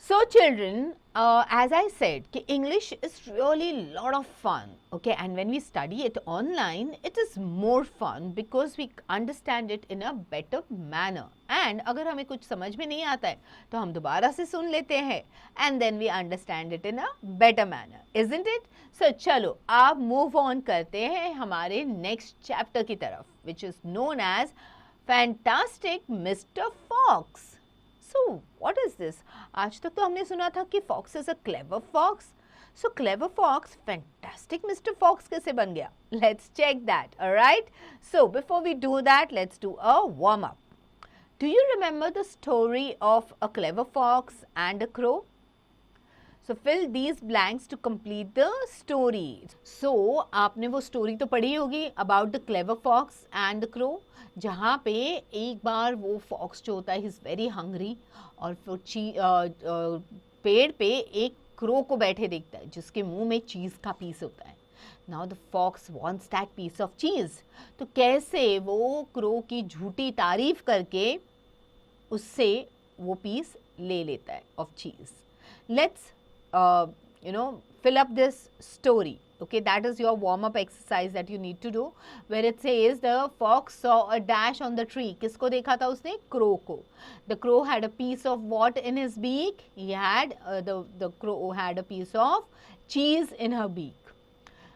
So children, as I said, English is really a lot of fun, okay, and when we study it online, it is more fun because we understand it in a better manner. And अगर हमें कुछ समझ में नहीं आता है तो हम दोबारा से सुन लेते हैं and then we understand it in a better manner, isn't it? So चलो आप move on करते हैं हमारे next chapter की तरफ, which is known as Fantastic Mr. Fox. So what is this? आज तक तो हमने सुना था कि fox is a clever fox. So clever fox, fantastic Mr. Fox कैसे बन गया? Let's check that, alright? So before we do that, let's do a warm up. Do you remember the story of a clever fox and a crow? So fill these blanks to complete the story. So आपने वो story तो पढ़ी होगी about the clever fox and the crow, जहाँ पे एक बार वो fox जो होता है he is very hungry और पेड़ पे एक crow को बैठे देखता है जिसके मुंह में चीज़ का पीस होता है. Now the fox wants that piece of cheese. तो कैसे वो crow की झूठी तारीफ करके उससे वो पीस ले लेता है of cheese. Let's fill up this story. Okay, that is your warm-up exercise that you need to do, where it says the fox saw a dash on the tree. किसको देखा था उसने? Crow को. The crow had a piece of what in his beak? He had the crow had a piece of cheese in her beak.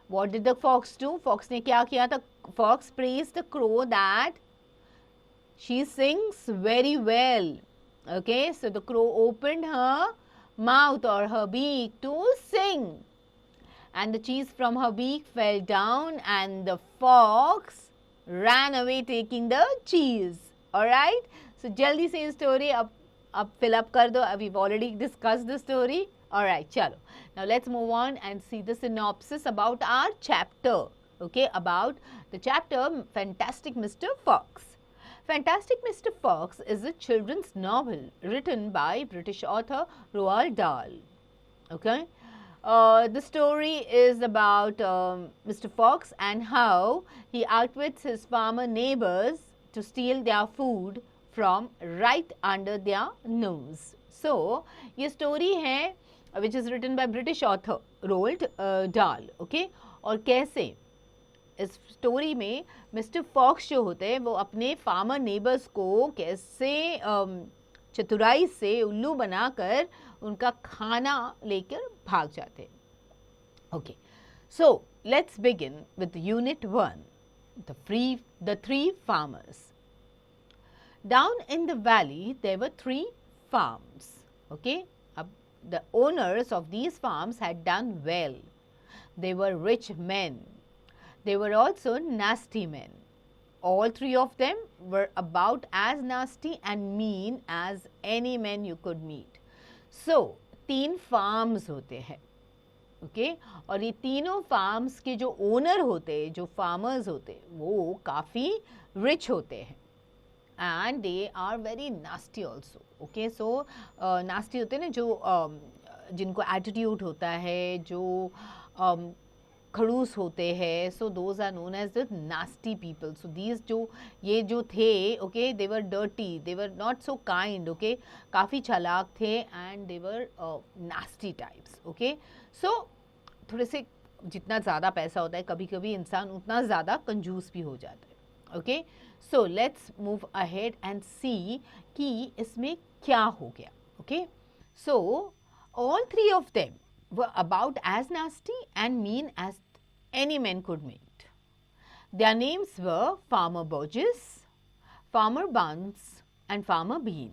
What did the fox do? Fox ने क्या किया था? Fox praised the crow that she sings very well. Okay, so the crow opened her mouth or her beak to sing, and the cheese from her beak fell down and the fox ran away taking the cheese. Alright, so jaldi se story ab fill up kar do. We've already discussed the story. Alright, chalo. Now let's move on and see the synopsis about our chapter. Okay, about the chapter Fantastic Mr. Fox. Fantastic Mr. Fox is a children's novel written by British author Roald Dahl. Okay, the story is about Mr. Fox and how he outwits his farmer neighbors to steal their food from right under their nose. So, ये story है which is written by British author Roald Dahl. Okay, और कैसे इस story में mister fox जो होते हैं वो अपने फार्मर नेबर्स को कैसे चतुराई से उल्लू बनाकर उनका खाना लेकर भाग जाते हैं. Okay, so let's begin with unit 1, the three farmers. Down in the valley there were 3 farms. Okay, the owners of these farms had done well. They were rich men. They were also nasty men. All 3 of them were about as nasty and mean as any men you could meet. So, 3 farms होते हैं. Okay? और ये तीनों farms के जो owner होते हैं, जो farmers होते हैं, वो काफ़ी rich होते हैं. And they are very nasty also. Okay? So, nasty होते हैं ना जो जिनको attitude होता है, जो खड़ूस होते हैं. So those are known as the nasty people. So these जो ये जो थे, okay, they were dirty, they were not so kind. Okay, काफ़ी चालाक थे and they were nasty types. Okay, so थोड़े से जितना ज़्यादा पैसा होता है कभी कभी इंसान उतना ज़्यादा कंजूस भी हो जाता है. Okay, so let's move ahead and see कि इसमें क्या हो गया. Okay, so all 3 of them were about as nasty and mean as any man could meet. Their names were Farmer Burgess, Farmer Buns, and Farmer Bean.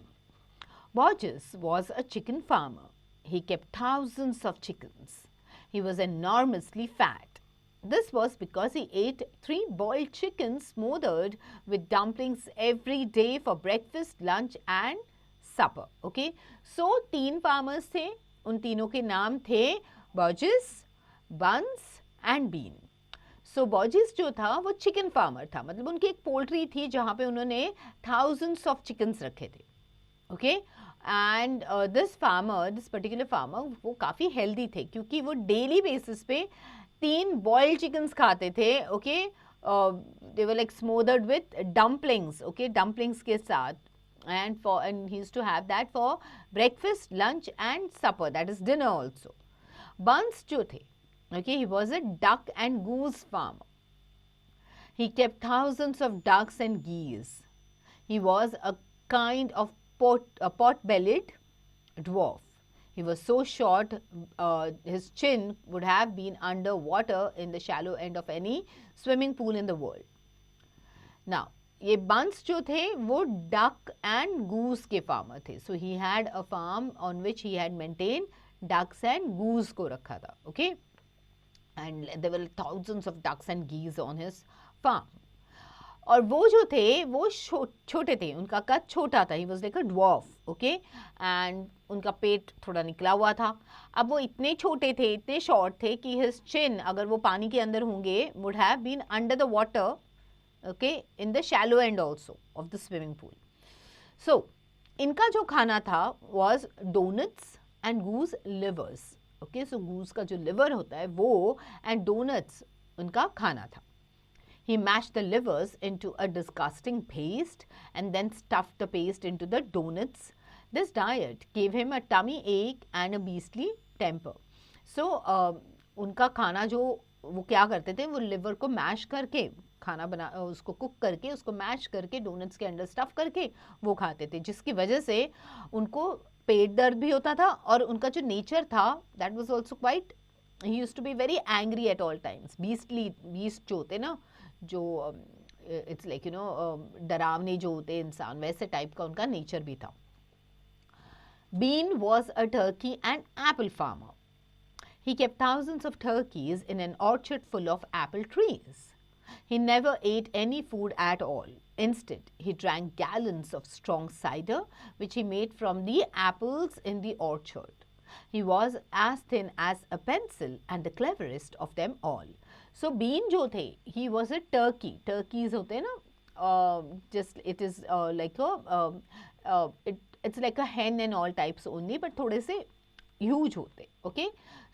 Burgess was a chicken farmer. He kept thousands of chickens. He was enormously fat. This was because he ate 3 boiled chickens smothered with dumplings every day for breakfast, lunch and supper. Okay, so 3 farmers थे. उन तीनों के नाम थे Burgess, Bunce and Bean. सो Burgess जो था वो चिकन फार्मर था, मतलब उनकी एक पोल्ट्री थी जहाँ पे उन्होंने थाउजेंड्स ऑफ चिकन्स रखे थे. Okay, and this particular farmer वो काफ़ी हेल्दी थे क्योंकि वो डेली बेसिस पे 3 बॉइल्ड चिकन्स खाते थे. Okay, they were like smothered with dumplings. Okay, dumplings के साथ and he used to have that for breakfast, lunch and supper, that is dinner also. Buns जो थे, okay, he was a duck and goose farmer. He kept thousands of ducks and geese. He was a kind of pot-bellied dwarf. He was so short, his chin would have been under water in the shallow end of any swimming pool in the world. Now, ये बंस जो थे वो duck and goose के farmer थे. So he had a farm on which he had maintain ducks and goose को रखा था. Okay, and there were thousands of ducks and geese on his farm. और वो जो थे वो छोटे थे, उनका कद छोटा था. He was like a dwarf. Okay, and उनका पेट थोड़ा निकला हुआ था. अब वो इतने छोटे थे, इतने शॉर्ट थे कि हिज चिन, अगर वो पानी के अंदर होंगे, would have been under the water, okay, in the shallow end also of the swimming pool. So इनका जो खाना था was donuts and goose livers. Okay, so goose का जो liver होता है वो and donuts उनका खाना था. He mashed the livers into a disgusting paste and then stuffed the paste into the donuts. This diet gave him a tummy ache and a beastly temper. So उनका खाना जो वो क्या करते थे, वो लिवर को मैश करके खाना बना, उसको कुक करके, उसको मैश करके डोनट्स के अंदर स्टफ करके वो खाते थे, जिसकी वजह से उनको पेट दर्द भी होता था. और उनका जो नेचर था that was also quite, he used to be very angry at all times. Beast जो होते ना, जो इट्स लाइक यू नो डरावने जो होते इंसान, वैसे टाइप का उनका नेचर भी था. Bean was a turkey and apple farmer. He kept thousands of turkeys in an orchard full of apple trees. He never ate any food at all. Instead, he drank gallons of strong cider, which he made from the apples in the orchard. He was as thin as a pencil and the cleverest of them all. So, Bean jo the, he was a turkey. Turkeys hote na, just it is like a, it's like a hen and all types only, but thode se huge hote. Okay,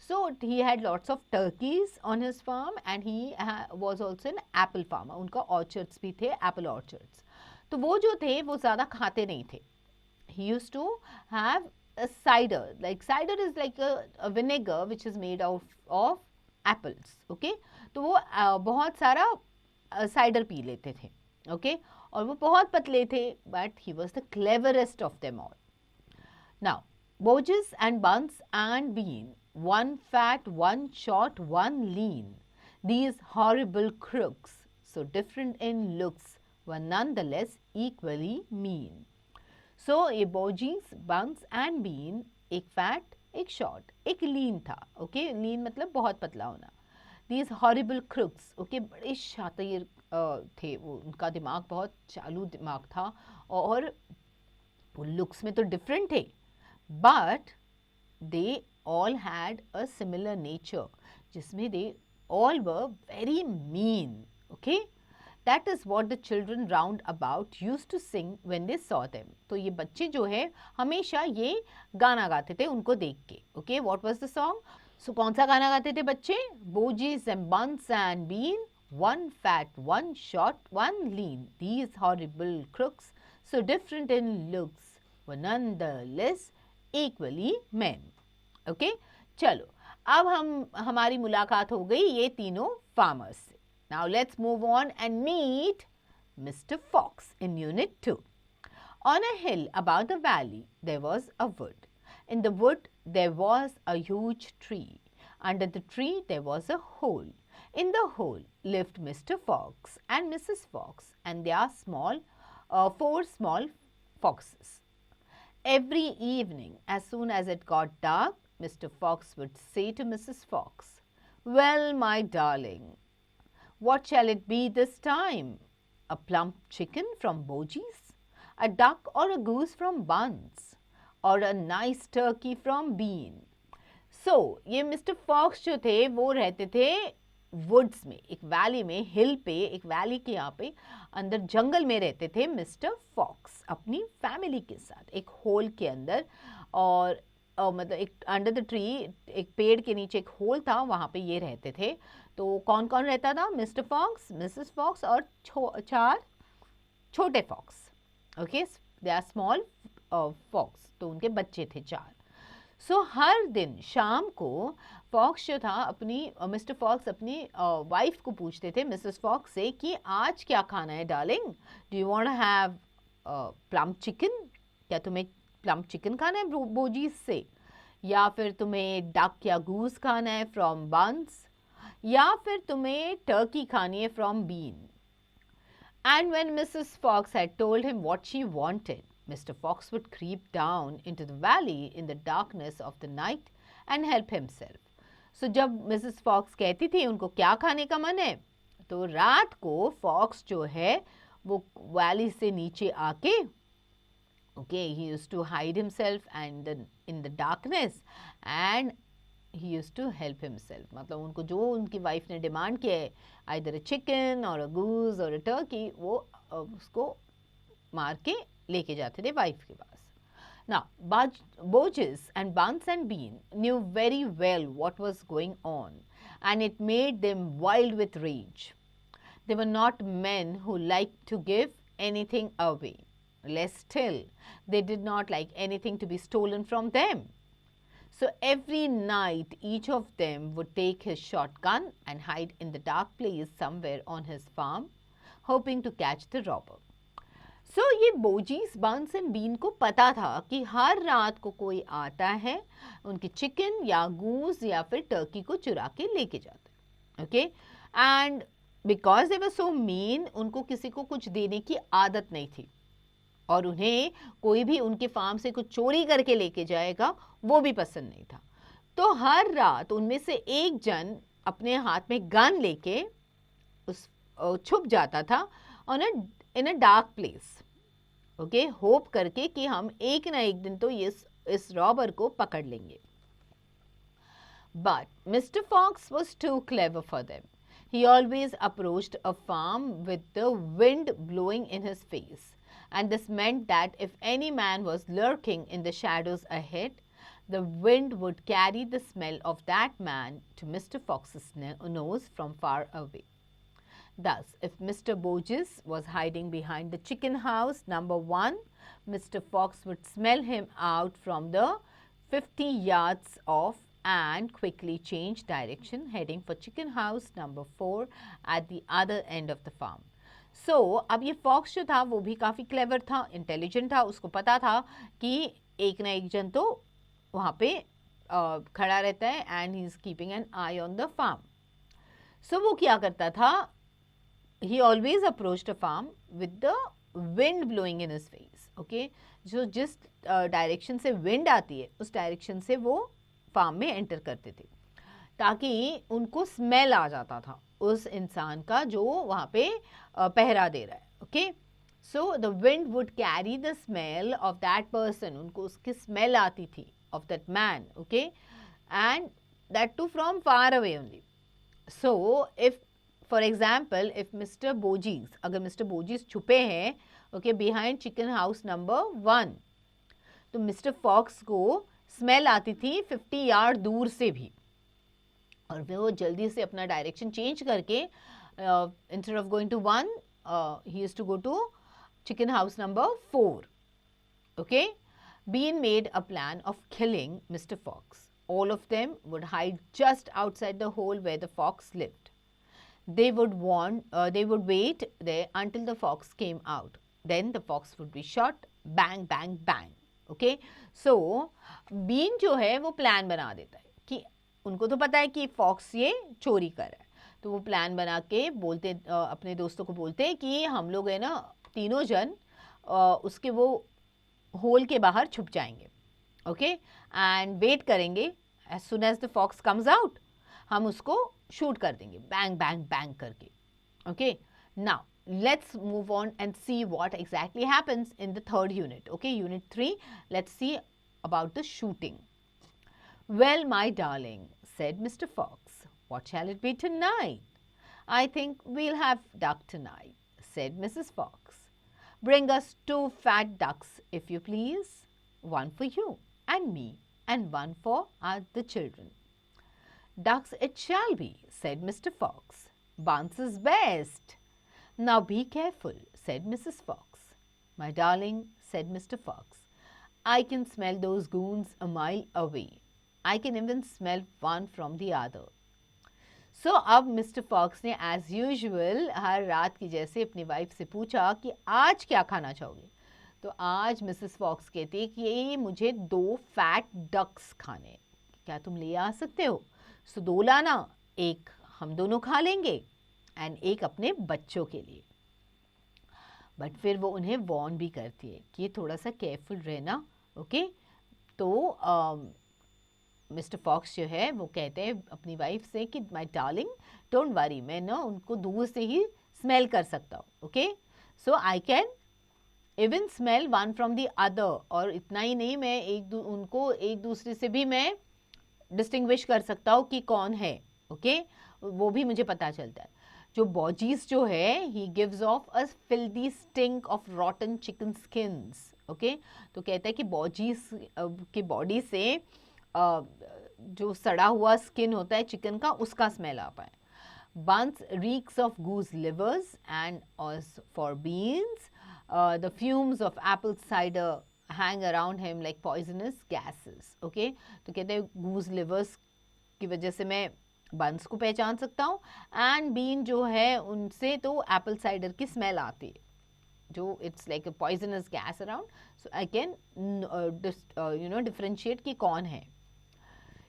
so he had lots of turkeys on his farm and he was also an apple farmer. उनका orchards भी थे, apple orchards. तो वो जो थे वो ज़्यादा खाते नहीं थे. He used to have a cider. Like cider is like a vinegar which is made out of apples. Okay, तो वो बहुत सारा cider पी लेते थे. Okay, और वो बहुत पतले थे, but he was the cleverest of them all. Now, Boges and Buns and Bean, one fat, one short, one lean. These horrible crooks, so different in looks, were nonetheless equally mean. So, ये Boges, Buns and Bean, एक fat, एक short, एक lean था. Okay, lean मतलब बहुत पतला होना. These horrible crooks, okay, बड़े शातिर थे वो, उनका दिमाग बहुत चालू दिमाग था और वो looks में तो different थे. But they all had a similar nature, जिसमें they all were very mean. Okay, that is what the children round about used to sing when they saw them. तो ये बच्चे जो है हमेशा ये गाना गाते थे उनको देख के. Okay, what was the song? So कौन सा गाना गाते थे बच्चे? Bogies and Buns and Bean, one fat, one short, one lean. These horrible crooks, so different in looks, were nonetheless equally men. Okay, चलो अब हमारी मुलाकात हो गई ये तीनों farmers से. Now let's move on and meet Mr. Fox in Unit 2. On a hill above the valley there was a wood. In the wood there was a huge tree. Under the tree there was a hole. In the hole lived Mr. Fox and Mrs. Fox and their four small foxes. Every evening, as soon as it got dark, Mr. Fox would say to Mrs. Fox, "Well, my darling, what shall it be this time? A plump chicken from Bogies? A duck or a goose from Buns? Or a nice turkey from Bean?" So, ये Mr. Fox जो थे वो रहते थे woods में, एक valley में, हिल पे, एक वैली के यहाँ पे अंदर जंगल में रहते थे मिस्टर फॉक्स अपनी फैमिली के साथ एक होल के अंदर. और मतलब एक अंडर द ट्री, एक पेड़ के नीचे एक होल था, वहाँ पे ये रहते थे. तो कौन कौन रहता था? मिस्टर फॉक्स, मिसेस फॉक्स और चार छोटे fox. Okay, they are small fox, तो उनके बच्चे थे 4. सो हर दिन शाम को फॉक्स जो था मिस्टर फॉक्स अपनी वाइफ को पूछते थे, मिसेस फॉक्स से, कि आज क्या खाना है darling, do you want to have plum chicken, क्या तुम्हें प्लम चिकन खाना है बोजीज से, या फिर तुम्हें डक या गूस खाना है फ्रॉम बंस, या फिर तुम्हें टर्की खानी है from Bean. And when Mrs. Fox had told him what she wanted, Mr. Fox would creep down into the valley in the darkness of the night and help himself. So जब Mrs. Fox कहती थी उनको क्या खाने का मन है, तो रात को Fox जो है वो वैली से नीचे आके, okay, he used to hide himself and in the darkness and he used to help himself. मतलब उनको जो उनकी वाइफ ने डिमांड किया है, either a chicken or a goose or a turkey, वो उसको मार के लेके जाते थे वाइफ के पास. Now, Boges and Bunce and Bean knew very well what was going on, and it made them wild with rage. They were not men who liked to give anything away. Less still, they did not like anything to be stolen from them. So every night, each of them would take his shotgun and hide in the dark place somewhere on his farm, hoping to catch the robber. So ये बोजीज, बंस and been को पता था कि हर रात को कोई आता है, उनके चिकन या गूस या फिर टर्की को चुरा के लेके जाता है. Okay, and because they were so mean, उनको किसी को कुछ देने की आदत नहीं थी, और उन्हें कोई भी उनके फार्म से कुछ चोरी करके लेके जाएगा वो भी पसंद नहीं था. तो हर रात उनमें से एक जन अपने हाथ में गन लेके उस छुप जाता था in a dark place, okay, hope करके कि हम एक ना एक दिन तो इस रॉबर को पकड़ लेंगे. But mister Fox was too clever for them. He always approached a farm with the wind blowing in his face. And this meant that if any man was lurking in the shadows ahead, the wind would carry the smell of that man to Mr. Fox's nose from far away. Thus, if Mr. Boges was hiding behind the chicken house number 1, Mr. Fox would smell him out from the 50 yards off and quickly change direction, heading for chicken house number 4 at the other end of the farm. So, अब ये fox जो था वो भी काफ़ी clever था, intelligent था, उसको पता था कि एक ना एक जन तो वहाँ पे खड़ा रहता है and he is keeping an eye on the farm. So वो क्या करता था, he always approached a farm with the wind blowing in his face. Okay, जो जिस डायरेक्शन से विंड आती है उस डायरेक्शन से वो फार्म में एंटर करते थे, ताकि उनको स्मेल आ जाता था उस इंसान का जो वहाँ पे पहरा दे रहा है. Okay, so the wind would carry the smell of that person, उनको उसकी स्मेल आती थी of that man. Okay, and that too from far away only. So if for example if mister Boggis, अगर मिस्टर बोजीज छुपे हैं okay behind chicken house number 1, तो mister Fox को smell आती थी 50 यार्ड दूर से भी, और वो जल्दी से अपना डायरेक्शन चेंज करके instead of going to 1 he used to go to chicken house number 4. Okay, Bean made a plan of killing Mr. Fox. All of them would hide just outside the hole where the fox lived. They would wait there until the fox came out. Then the fox would be shot. Bang, bang, bang. Okay, so Bean जो है वो plan बना देता है कि उनको तो पता है कि फॉक्स ये चोरी कर रहा है, तो वो प्लान बना के बोलते अपने दोस्तों को बोलते हैं कि हम लोग है ना तीनों जन उसके वो होल के बाहर छुप जाएंगे. ओके, एंड वेट करेंगे, as soon as the fox comes out हम उसको शूट कर देंगे बैंग बैंग बैंग करके. Okay, now let's move on and see what exactly happens in the third unit. Okay, unit 3, let's see about the shooting. Well, my darling, said Mr. Fox, what shall it be tonight? I think we'll have duck tonight, said Mrs. Fox. Bring us 2 fat ducks, if you please. One for you and me, and one for the children. Ducks it shall be, said Mr. Fox. Bunce is best. Now be careful, said Mrs. Fox. My darling, said Mr. Fox, I can smell those goons a mile away. I can even smell one from the other. So अब mister fox ने as usual हर रात की जैसे अपनी wife से पूछा कि आज क्या खाना चाहोगे. तो आज मिसेस फॉक्स कहती है कि मुझे 2 फैट डक्स खाने, क्या तुम ले आ सकते हो? सो 2 लाना, एक हम दोनों खा लेंगे एंड एक अपने बच्चों के लिए. बट फिर वो उन्हें वॉर्न भी करती है कि थोड़ा सा केयरफुल रहना. ओके तो मिस्टर फॉक्स जो है वो कहते हैं अपनी वाइफ से कि माय डार्लिंग डोंट वरी, मैं ना उनको दूर से ही स्मेल कर सकता हूँ. Okay so I can even smell one from the other. और इतना ही नहीं, मैं उनको एक दूसरे से भी मैं डिस्टिंग्विश कर सकता हूँ कि कौन है. ओके वो भी मुझे पता चलता है. जो बॉजीज जो है he gives of a filthy stink of रॉटन chicken skins. Okay तो कहता है कि बॉजीज की बॉडी से जो सड़ा हुआ स्किन होता है चिकन का, उसका स्मेल आ पाए. Buns reeks of goose livers, and as for beans, the fumes of apple cider hang around him like poisonous gases. Okay, तो कहते हैं goose livers की वजह से मैं बंस को पहचान सकता हूँ, एंड बीन जो है उनसे तो एप्पल साइडर की स्मेल आती है, जो it's like a poisonous gas around. So I can differentiate कि कौन है.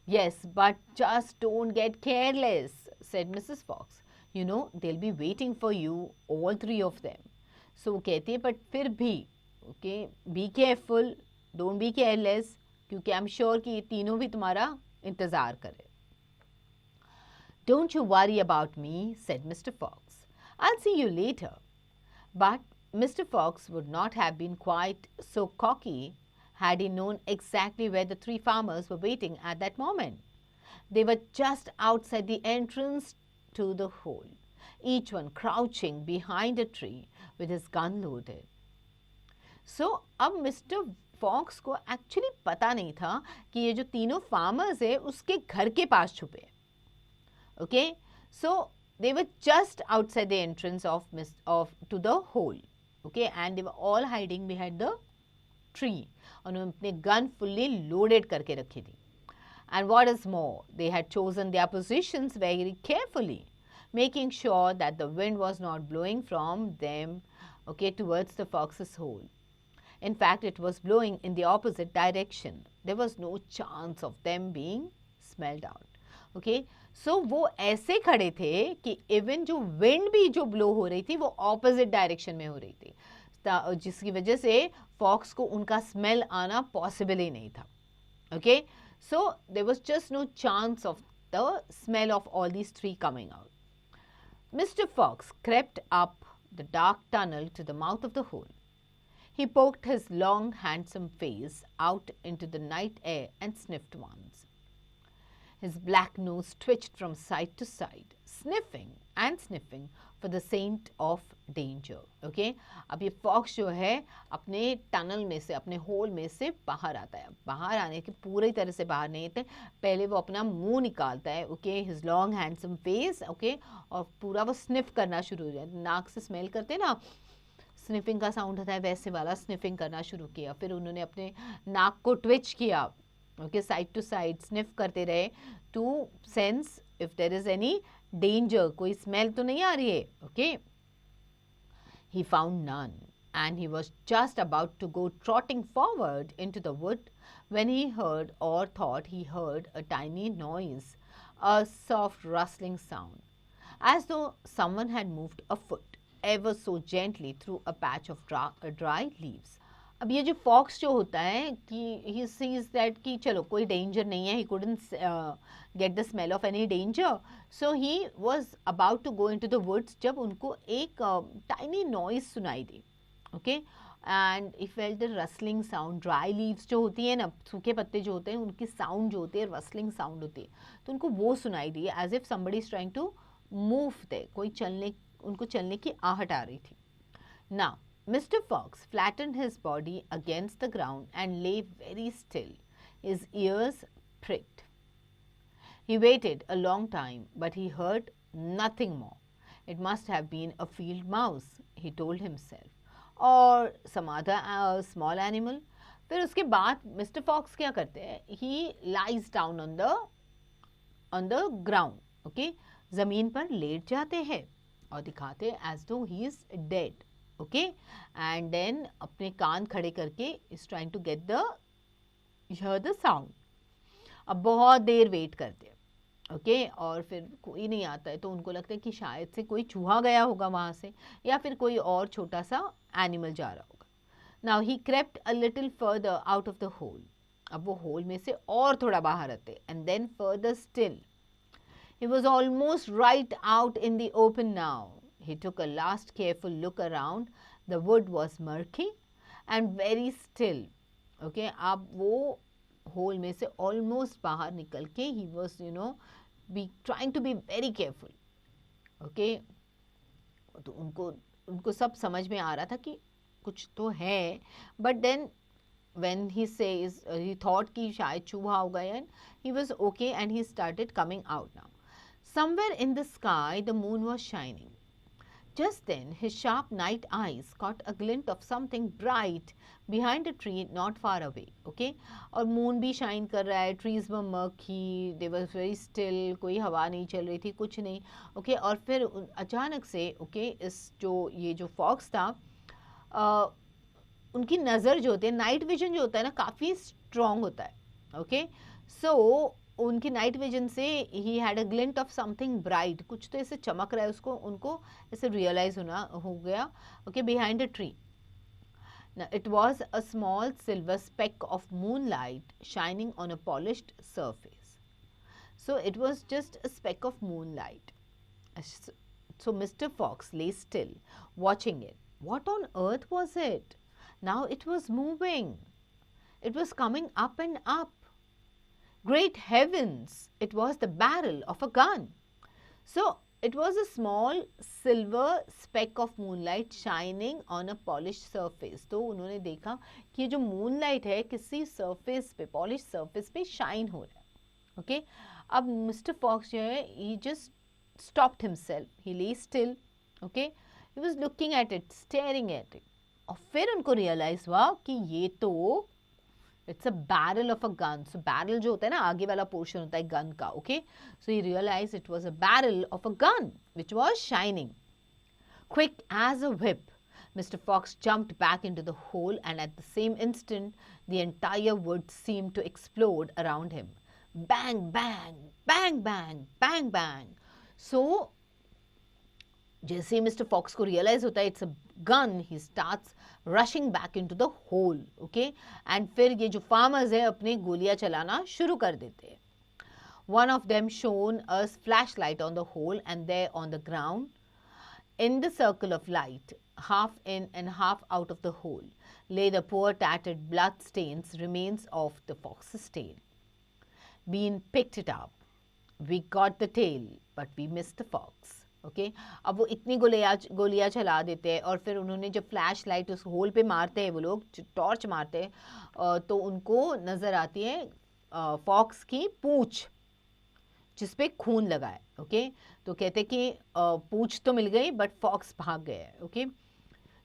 Yes, but just don't get careless, said Mrs. Fox. You know, they'll be waiting for you, all 3 of them. So कहती है but फिर भी, okay, be careful, don't be careless, क्योंकि I'm sure कि ये तीनों भी तुम्हारा इंतज़ार करे. Don't you worry about me, said Mr. Fox. I'll see you later. But Mr. Fox would not have been quite so cocky had he known exactly where the 3 farmers were waiting at that moment. They were just outside the entrance to the hole, each one crouching behind a tree with his gun loaded. So, अब mister Fox को actually पता नहीं था कि ये जो तीनों farmers है उसके घर के पास छुपे हैं. Okay so they were just outside the entrance to the hole. Okay, and they were all hiding behind the tree. उन्होंने अपने गन फुल्ली लोडेड करके रखी थी. And what is more, they had chosen their positions very carefully, making sure that the wind was not blowing from them, okay, towards the fox's hole. In fact, it was blowing in the opposite direction. There was no chance of them being smelled out. Okay, so वो ऐसे खड़े थे कि even जो wind भी जो blow हो रही थी वो ऑपोजिट डायरेक्शन में हो रही थी, जिसकी वजह से फॉक्स को उनका स्मेल आना पॉसिबल ही नहीं था. Okay so there was just no chance of the smell of all these 3 coming out. Mister Fox crept up the dark tunnel to the mouth of the hole. He poked his long, handsome face out into the night air and sniffed once. His black nose twitched from side to side, sniffing and sniffing for the scent of danger. Okay? अब ये fox जो है अपने tunnel में से, अपने whole में से बाहर आता है. बाहर आने के पूरी तरह से बाहर नहीं आते, पहले वो अपना मुंह निकालता है. Okay his long handsome face. Okay और पूरा वो स्निफ करना शुरू हो जाता है. नाक से स्मेल करते ना, स्निफिंग का साउंड होता है, वैसे वाला स्निफिंग करना शुरू किया. फिर उन्होंने अपने नाक को ट्विच किया. Okay side to side sniff करते रहे to sense if there is any danger, कोई स्मेल तो नहीं आ रही है. Okay he found none and he was just about to go trotting forward into the wood when he heard, or thought he heard, a tiny noise, a soft rustling sound, as though someone had moved a foot ever so gently through a patch of dry leaves. अब ये जो fox जो होता है कि he sees that कि चलो कोई डेंजर नहीं है, he couldn't get the smell of any danger, so he was about to go into the woods जब उनको एक टाइनी नॉइज सुनाई दी. Okay and he felt the rustling sound. Dry leaves जो होती है ना, सूखे पत्ते जो होते हैं उनकी साउंड जो होती है रसलिंग साउंड होती है, तो उनको वो सुनाई दी as if somebody is trying to move they, कोई चलने, उनको चलने की आहट आ रही थी. Now Mr. Fox flattened his body against the ground and lay very still, his ears pricked. He waited a long time, but he heard nothing more. It must have been a field mouse, he told himself, और some other small animal. फिर उसके बाद mister fox क्या करते हैं, ही lies down on the ground, okay, जमीन पर late जाते हैं और दिखाते हैं as though he is dead, okay, and then अपने कान खड़े करके is trying to get the hear the sound. अब बहुत देर वेट करते हैं, ओके, और फिर कोई नहीं आता है, तो उनको लगता है कि शायद से कोई चूहा गया होगा वहाँ से, या फिर कोई और छोटा सा एनिमल जा रहा होगा। Now he crept a little further out of the hole. अब वो होल में से और थोड़ा बाहर आते, and then further still. He was almost right out in the open now. He took a last careful look around. The wood was murky and very still. Okay, अब वो होल में से almost बाहर निकल के he was, trying to be very careful. Okay, तो उनको सब समझ में आ रहा था कि कुछ तो है, but then when he says he thought कि शायद चूहा होगा, and he was okay and he started coming out now. Somewhere in the sky the moon was shining. Just then his sharp night eyes caught a glint of something bright behind a tree not far away. Okay, और moon भी shine कर रहा है, trees were murky, they were very still, कोई हवा नहीं चल रही थी, कुछ नहीं, okay, और फिर अचानक से, okay, ये जो fox था, उनकी नज़र जो होती है, नाइट विजन जो होता है ना, काफ़ी स्ट्रॉन्ग होता है, ओके, सो उनकी नाइट विजन से ही had a glint of something bright, कुछ तो ऐसे चमक रहा है, उनको ऐसे रियलाइज हो गया, okay, behind a tree. Now, it was a small silver speck of moonlight shining on a polished surface. So it was just a speck of moonlight. So Mr. Fox lay still, watching it. What on earth was it? Now it was moving. It was coming up and up. Great heavens! It was the barrel of a gun. So it was a small silver speck of moonlight shining on a polished surface. तो उन्होंने देखा कि ये जो moonlight है किसी surface पे, polished surface पे shine हो रहा है, okay? अब Mr. Fox जो है, he just stopped himself. He lay still, okay? He was looking at it, staring at it. और फिर उनको realize हुआ कि ये तो it's a barrel of a gun. So barrel जो होता है ना, आगे वाला portion होता है gun का, okay? So he realized it was a barrel of a gun which was shining. Quick as a whip, Mr. Fox jumped back into the hole, and at the same instant, the entire wood seemed to explode around him. Bang, bang, bang, bang, bang, bang. So जैसे mister Fox को realise होता है it's a gun, he starts rushing back into the hole, okay, and फिर ये जो farmers है अपने गोलियां चलाना शुरू कर देते हैं. One of them shone a flashlight on the hole, and there on the ground, in the circle of light, half in and half out of the hole, lay the poor tattered blood-stained remains of the fox's tail. Bean picked it up. We got the tail, but we missed the fox. Okay, अब वो इतनी गोलियाँ चला देते हैं, और फिर उन्होंने जब फ्लैश लाइट उस होल पे मारते हैं, वो लोग टॉर्च मारते हैं, तो उनको नज़र आती है फॉक्स की पूंछ जिस पे खून लगा है, ओके, तो कहते कि पूंछ तो मिल गई बट फॉक्स भाग गया है, okay.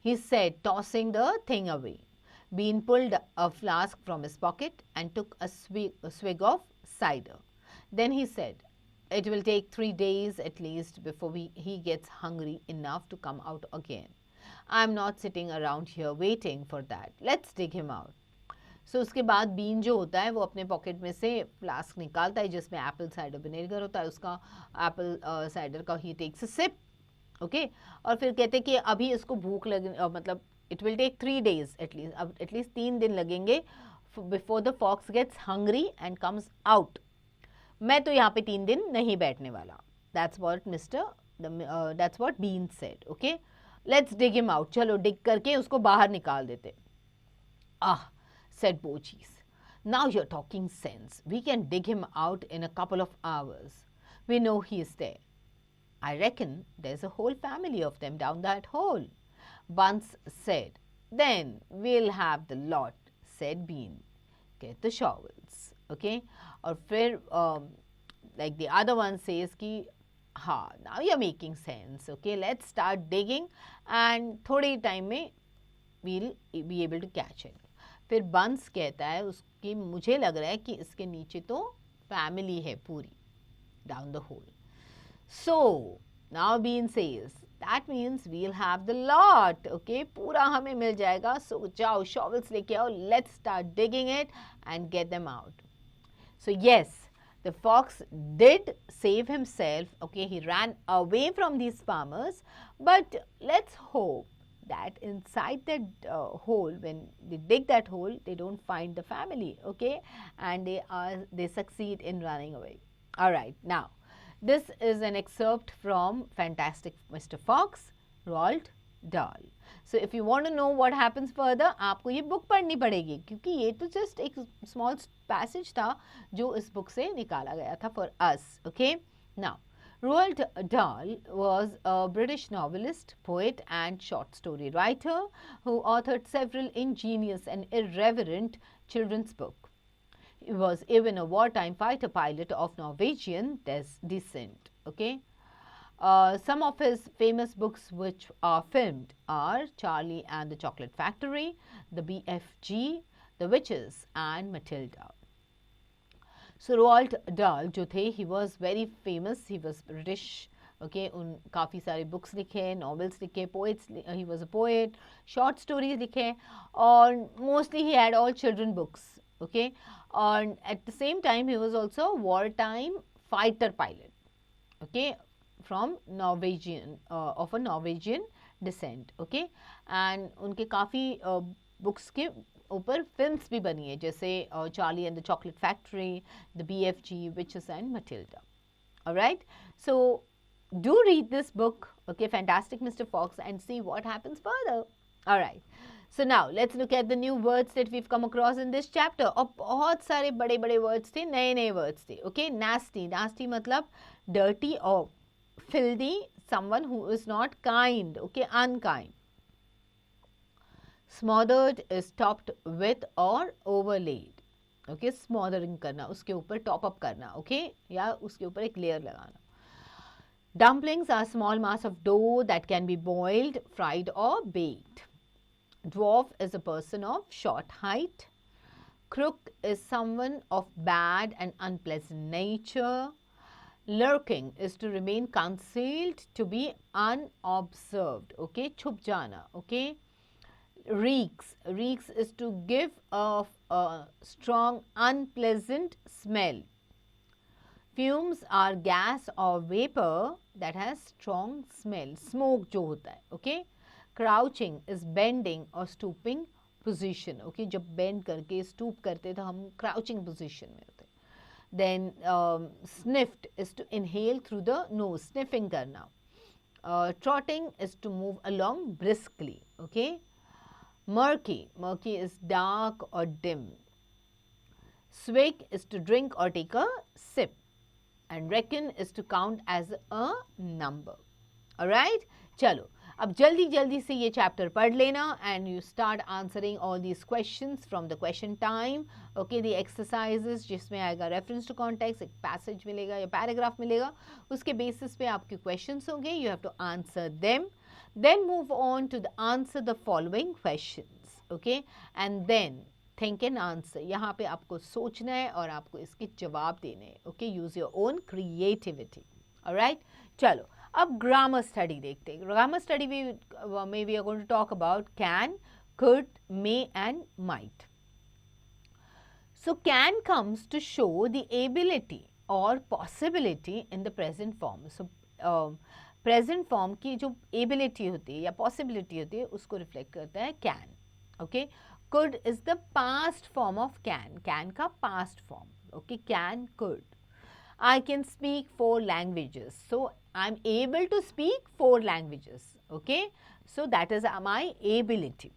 He said, tossing the thing away. Bean pulled a flask from his pocket and took a swig of cider. Then he said, it will take 3 days at least before he gets hungry enough to come out again. I'm not sitting around here waiting for that. Let's dig him out. So उसके बाद been जो होता है वो अपने pocket में से flask निकालता है जिसमें एप्पल साइडर विनेगर होता है, उसका एप्पल साइडर का he takes a sip, okay, और फिर कहते कि अभी इसको भूख लगे, मतलब it will take 3 days at least, अब एटलीस्ट 3 दिन लगेंगे before the fox gets hungry and comes out. मैं तो यहाँ पे 3 दिन नहीं बैठने वाला. That's what Bean said, okay. Let's dig him out. चलो डिग करके उसको बाहर निकाल देते. said Bochis. Now you're talking sense. We can dig him out in a couple of hours. We know he is there. I reckon there's a whole family of them down that hole, Bunce said. Then we'll have the lot, said Bean. Get the shovels. Okay, और फिर like the other one says कि हाँ, now you're making sense. Okay, let's start digging, and थोड़े time में we'll be able to catch it. फिर बंस कहता है उसकी मुझे लग रहा है कि इसके नीचे तो फैमिली है पूरी, down the hole. So now Bean says that means we'll have the lot. Okay, पूरा हमें मिल जाएगा. So जाओ shovels लेके आओ, let's start digging it and get them out. So yes, the fox did save himself. Okay, he ran away from these farmers, but let's hope that inside that hole, when they dig that hole, they don't find the family. Okay, and they succeed in running away. All right, now this is an excerpt from Fantastic Mr. Fox, Roald Dahl. So if you want to know what happens further, आपको ये book पढ़नी पड़ेगी, क्योंकि ये तो just एक small passage था जो इस book से निकाला गया था for us. Okay, now Roald Dahl was a British novelist, poet and short story writer who authored several ingenious and irreverent children's books. He was even a wartime fighter pilot of Norwegian descent. Okay, some of his famous books which are filmed are Charlie and the Chocolate Factory, The BFG, The Witches and Matilda. So Roald Dahl जो थे, he was very famous, he was British. Okay, उन काफ़ी सारे books लिखे, novels लिखे, poets, he was a poet, short stories लिखे, और mostly he had all children books. Okay, and at the same time he was also a wartime fighter pilot. Okay, from Norwegian of a Norwegian descent. Okay, and उनके काफ़ी books के ऊपर films भी बनी है, जैसे Charlie and the Chocolate Factory, The BFG, Witches and Matilda. All right, so do read this book, okay, Fantastic Mr. Fox, and see what happens further. All right, so now let's look at the new words that we've come across in this chapter. और बहुत सारे बड़े बड़े words थे, नए नए words थे. Okay, nasty, nasty मतलब dirty or filthy, someone who is not kind. Okay, unkind. Smothered is topped with or overlaid. Okay, smothering करना, उसके ऊपर top up करना. Okay, या उसके ऊपर एक layer लगाना. Dumplings are small mass of dough that can be boiled, fried or baked. Dwarf is a person of short height. Crook is someone of bad and unpleasant nature. Lurking is to remain concealed, to be unobserved. Okay, छुप जाना. Okay. Reeks is to give off a strong, unpleasant smell. Fumes are gas or vapor that has strong smell. Smoke जो होता है. Okay. Crouching is bending or stooping position. Okay, जब bend करके stoop करते तो हम crouching position में होते. Then sniffed is to inhale through the nose, sniffing करना. Trotting is to move along briskly. Okay. Murky is dark or dim. Swig is to drink or take a sip. And reckon is to count as a number. Alright? चलो, अब जल्दी जल्दी से ये chapter पढ़ लेना and you start answering all these questions from the question time. Okay, the exercises जिसमें आएगा reference to context, एक passage मिलेगा या paragraph मिलेगा, उसके basis पे आपके questions होंगे. You have to answer them. Then move on to the answer the following questions. Okay, and then think and answer. यहाँ पे आपको सोचना है और आपको इसके जवाब देने हैं. Okay, use your own creativity. Alright, चलो अब grammar study देखते हैं. Grammar study में we are going to talk about can, could, may and might. So can comes to show the ability or possibility in the present form. So present form की जो ability होती है या possibility होती है उसको reflect करता है can. Okay, could is the past form of can. Can का past form. Okay, can, could. I can speak 4 languages. So I'm able to speak 4 languages. Okay, so that is my ability.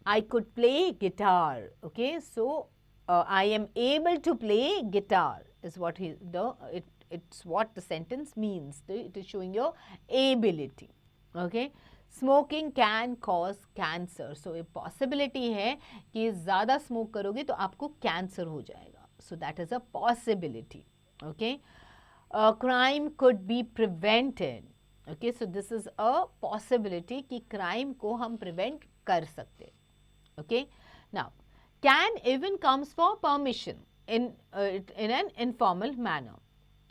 I could play guitar. Okay, so I am able to play guitar is what it's what the sentence means. It is showing your ability. Okay, smoking can cause cancer. So a possibility है कि ज़्यादा smoke करोगे तो आपको cancer हो जाएगा. So that is a possibility. Okay, crime could be prevented. Okay, so this is a possibility कि crime को हम prevent कर सकते. Okay, now can even comes for permission in an informal manner.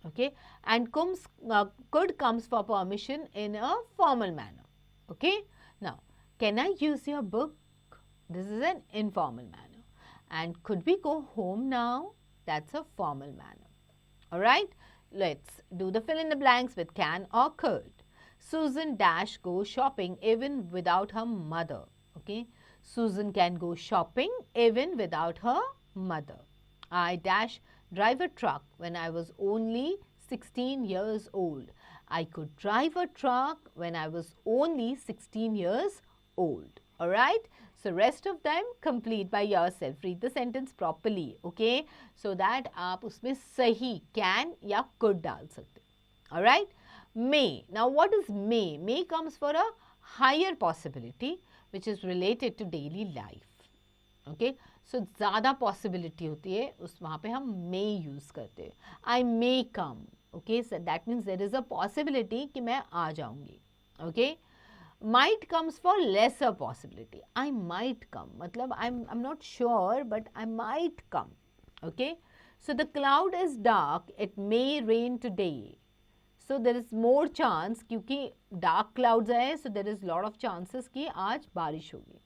Okay, and could comes for permission in a formal manner. Okay, now can I use your book? This is an informal manner. And could we go home now? That's a formal manner. Alright, let's do the fill in the blanks with can or could. Susan dash go shopping even without her mother. Okay, Susan can go shopping even without her mother. I dash drive a truck when I was only 16 years old. I could drive a truck when I was only 16 years old. Alright, so rest of them complete by yourself. Read the sentence properly, okay, so that आप उसमें सही can या could डाल सकते. Alright, may. Now what is may? May comes for a higher possibility which is related to daily life. Okay, so ज़्यादा possibility होती है उस वहाँ पे हम may use करते हैं. I may come. Okay, so that means there is a possibility कि मैं आ जाऊँगी. Okay, might comes for lesser possibility. I might come. मतलब I'm not sure, but I might come. Okay, so the cloud is dark. It may rain today. So there is more chance क्योंकि dark clouds है, so there is lot of chances कि आज बारिश होगी.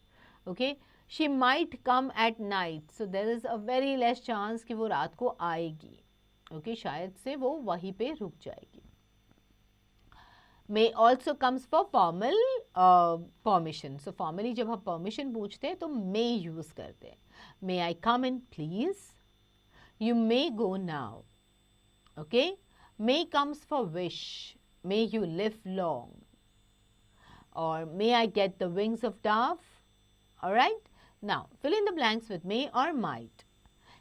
Okay, she might come at night. So there is a very less chance कि वो रात को आएगी. Okay, शायद से वो वहीं पे रुक जाएगी. May also comes for formal permission. So formally जब हम permission पूछते हैं तो may use करते हैं. May I come in please? You may go now. Okay. May comes for wish. May you live long. Or may I get the wings of dove? Alright. Now fill in the blanks with may or might.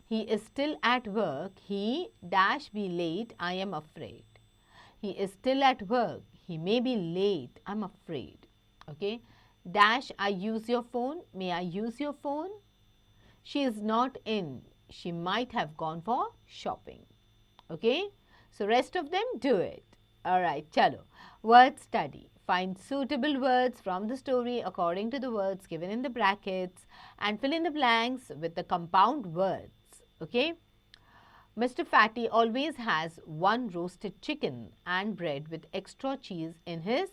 He is still at work. He dash be late. I am afraid. He is still at work. He may be late. I'm afraid. Okay. Dash I use your phone. May I use your phone? She is not in. She might have gone for shopping. Okay. So rest of them do it. Alright, chalo. Word study. Find suitable words from the story according to the words given in the brackets and fill in the blanks with the compound words. Okay. Mr. Fatty always has one roasted chicken and bread with extra cheese in his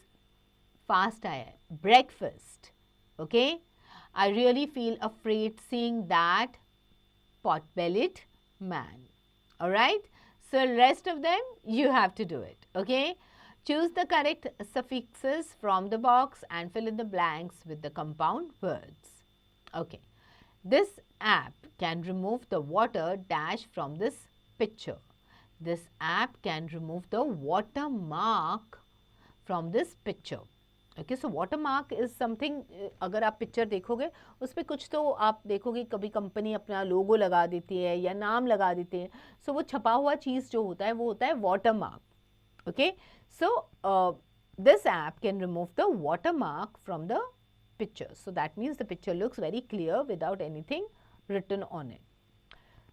fast breakfast. Okay. I really feel afraid seeing that pot-bellied man. Alright. So rest of them you have to do it. Okay. Choose the correct suffixes from the box and fill in the blanks with the compound words. Okay. This app can remove the water dash from this picture. This app can remove the watermark from this picture. Okay, so watermark is something अगर आप picture देखोगे उस पर कुछ तो आप देखोगे कभी कंपनी अपना लोगो लगा देती है या नाम लगा देते हैं. सो वो छपा हुआ चीज़ जो होता है वो होता है watermark. Okay, so this app can remove the watermark from the picture. So that means the picture looks very clear without anything written on it.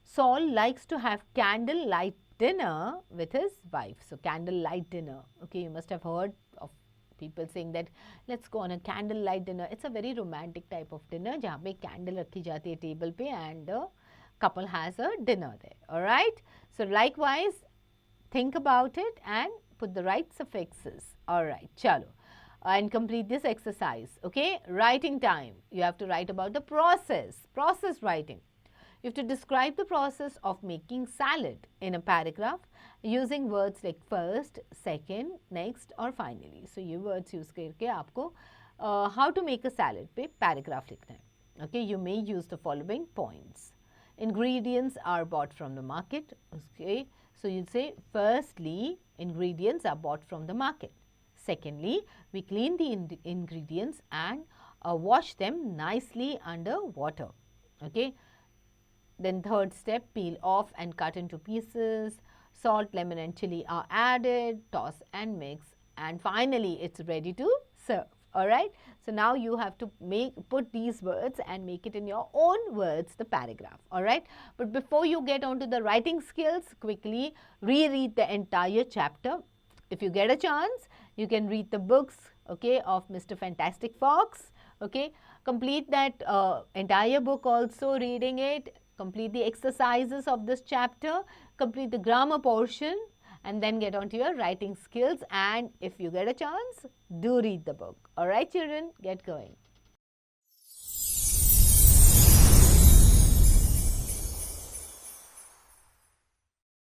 Saul likes to have candlelight dinner with his wife. So candlelight dinner. Okay, you must have heard of people saying that let's go on a candlelight dinner. It's a very romantic type of dinner जहाँ पे candle रखी जाती है table पे and the couple has a dinner there. Alright. So likewise, think about it and put the right suffixes. Alright, chalo. And complete this exercise. Okay, writing time. You have to write about the process writing. You have to describe the process of making salad in a paragraph using words like first, second, next or finally. So ये words use करके आपको how to make a salad पे paragraph लिखना है. Okay, you may use the following points. Ingredients are bought from the market. Okay, so you'd say firstly, ingredients are bought from the market. Secondly, we clean the ingredients and wash them nicely under water. Okay. Then third step, peel off and cut into pieces. Salt, lemon and chili are added. Toss and mix. And finally, it's ready to serve. Alright. So now you have to put these words and make it in your own words, the paragraph. Alright. But before you get on to the writing skills, quickly reread the entire chapter. If you get a chance, You can read the books, okay, of Mr. Fantastic Fox, okay. Complete that entire book also, reading it, complete the exercises of this chapter, complete the grammar portion, and then get on to your writing skills. And if you get a chance, do read the book. All right, children, get going.